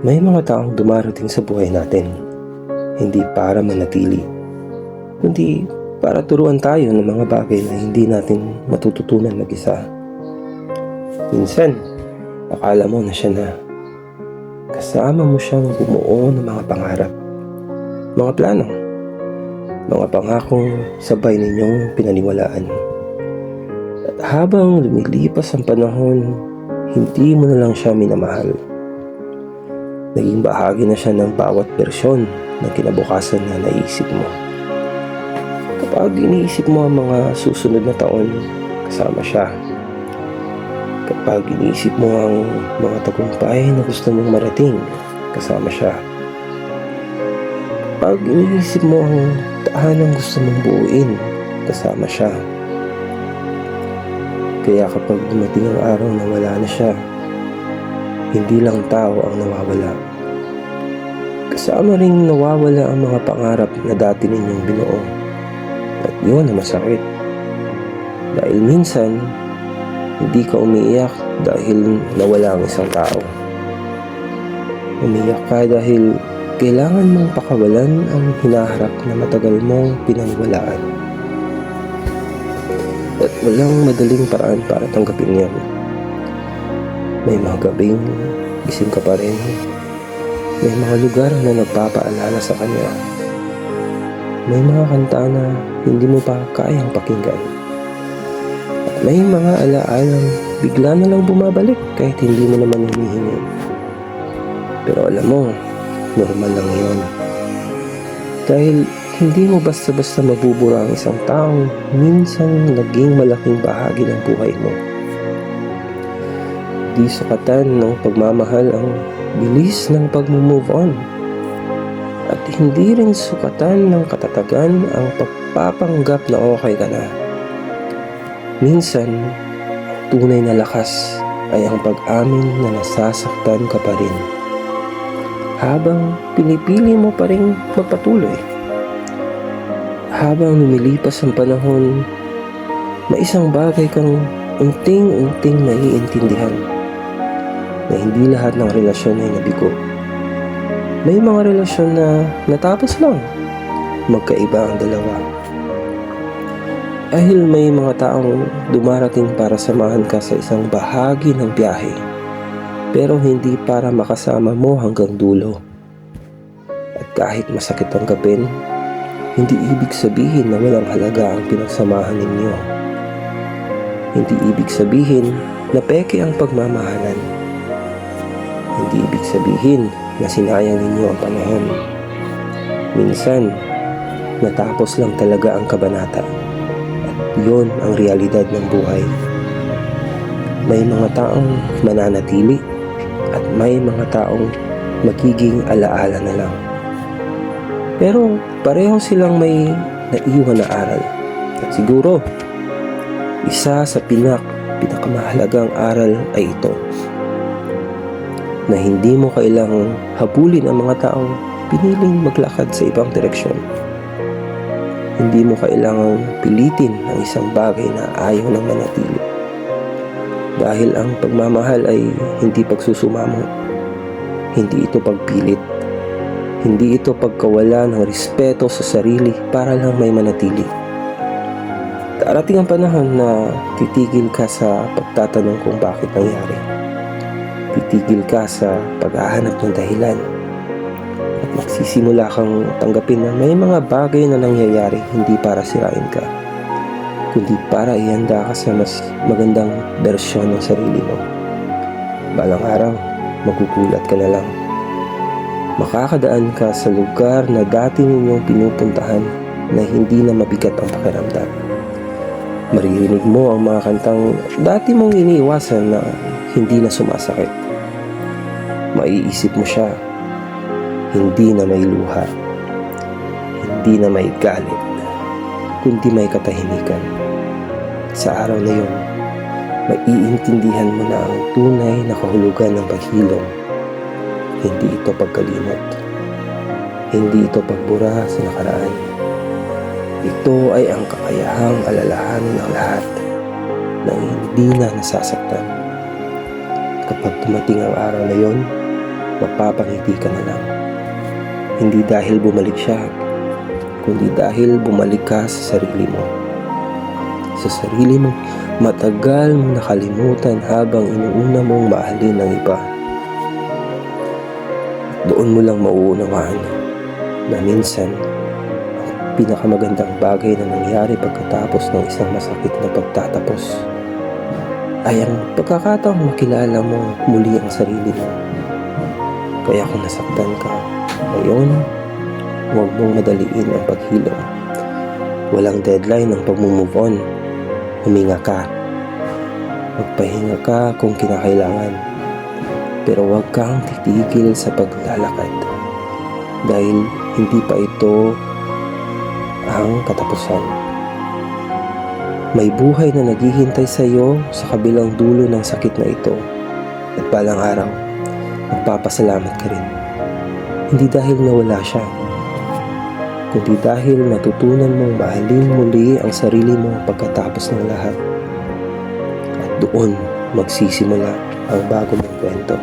May mga taong dumarating sa buhay natin, hindi para manatili, kundi para turuan tayo ng mga bagay na hindi natin matututunan mag-isa. Minsan, akala mo na siya na. Kasama mo siyang bumuo ng mga pangarap, mga plano, mga pangakong sabay ninyong pinaniwalaan. At habang lumilipas ang panahon, hindi mo na lang siya minamahal. Naging bahagi na siya ng bawat bersyon ng kinabukasan na naisip mo. Kapag iniisip mo ang mga susunod na taon, kasama siya. Kapag iniisip mo ang mga tagumpay na gusto mong marating, kasama siya. Kapag iniisip mo ang tahanang gusto mong buuin, kasama siya. Kaya kapag dumating ang araw na wala na siya, hindi lang tao ang nawawala. Kasama ring nawawala ang mga pangarap na dati ninyong binuo. At yun ang masakit. Dahil minsan, hindi ka umiiyak dahil nawala ang isang tao. Umiiyak ka dahil kailangan mong pakawalan ang hinaharap na matagal mong pinaniwalaan. At walang madaling paraan para tanggapin yan. May mga gabing gising ka pa rin. May mga lugar na nagpapaalala sa kanya. May mga kanta na hindi mo pa kayang pakinggan. At may mga alaalang bigla na lang bumabalik kahit hindi mo naman hinihingi. Pero alam mo, normal lang yun. Dahil hindi mo basta-basta mabubura ang isang taong minsan naging malaking bahagi ng buhay mo. Di sukatan ng pagmamahal ang bilis ng pag-move on. At hindi rin sukatan ng katatagan ang pagpapanggap na okay ka na. Minsan, tunay na lakas ay ang pag-amin na nasasaktan ka pa rin. Habang pinipili mo pa rin magpatuloy. Habang lumilipas ang panahon, may isang bagay kang unting-unting naiintindihan na hindi lahat ng relasyon ay nabigo. May mga relasyon na natapos lang, magkaiba ang dalawa. Dahil may mga taong dumarating para samahan ka sa isang bahagi ng biyahe, pero hindi para makasama mo hanggang dulo. At kahit masakit ang gapin, hindi ibig sabihin na walang halaga ang pinagsamahan ninyo. Hindi ibig sabihin na peke ang pagmamahalan. Hindi ibig sabihin na sinayang ninyo ang panahon. Minsan, natapos lang talaga ang kabanata. At yun ang realidad ng buhay. May mga taong mananatili at may mga taong magiging alaala na lang. Pero pareho silang may naiwan na aral. At siguro, isa sa pinakamahalagang aral ay ito. Na hindi mo kailangang habulin ang mga taong piniling maglakad sa ibang direksyon. Hindi mo kailangang pilitin ang isang bagay na ayaw nang manatili. Dahil ang pagmamahal ay hindi pagsusumamo. Hindi ito pagpilit. Hindi ito pagkawala ng respeto sa sarili para lang may manatili. Darating ang panahon na titigil ka sa pagtatanong kung bakit nangyari. Titigil ka sa paghahanap ng dahilan at magsisimula kang tanggapin na may mga bagay na nangyayari hindi para sirain ka, kundi para ihanda ka sa mas magandang bersyon ng sarili mo. Balang araw, magugulat ka na lang. Makakadaan ka sa lugar na dati ninyong pinupuntahan na hindi na mabigat ang pakiramdam. Maririnig mo ang mga kantang dati mong iniiwasan na hindi na sumasakit. Maiisip mo siya, hindi na may luha, hindi na may galit, kundi may katahimikan. Sa araw na yun, maiintindihan mo na ang tunay na kahulugan ng paghilom. Hindi ito pagkalimot, hindi ito pagbura sa nakaraan. Ito ay ang kakayahang alalahanin ng lahat na hindi na nasasaktan. Kapag dumating ang araw na yon, mapapangiti ka na lang. Hindi dahil bumalik siya, kundi dahil bumalik ka sa sarili mo. Sa sarili mo matagal mong nakalimutan habang inuuna mong mahalin ang iba. Doon mo lang mauunawaan na minsan ang pinakamagandang bagay na nangyari pagkatapos ng isang masakit na pagtatapos ay ang pagkakataong makilala mo muli ang sarili mo. Kaya kung nasaktan ka ngayon, huwag mong madaliin ang paghilom. Walang deadline ang pag-move on. Huminga ka. Magpahinga ka kung kinakailangan. Pero huwag kang titigil sa paglalakad. Dahil hindi pa ito ang katapusan. May buhay na naghihintay sa iyo sa kabilang dulo ng sakit na ito. At balang araw, magpapasalamat ka rin. Hindi dahil nawala siya, kundi dahil natutunan mong mahalin muli ang sarili mo pagkatapos ng lahat. At doon magsisimula ang bago mong kwento.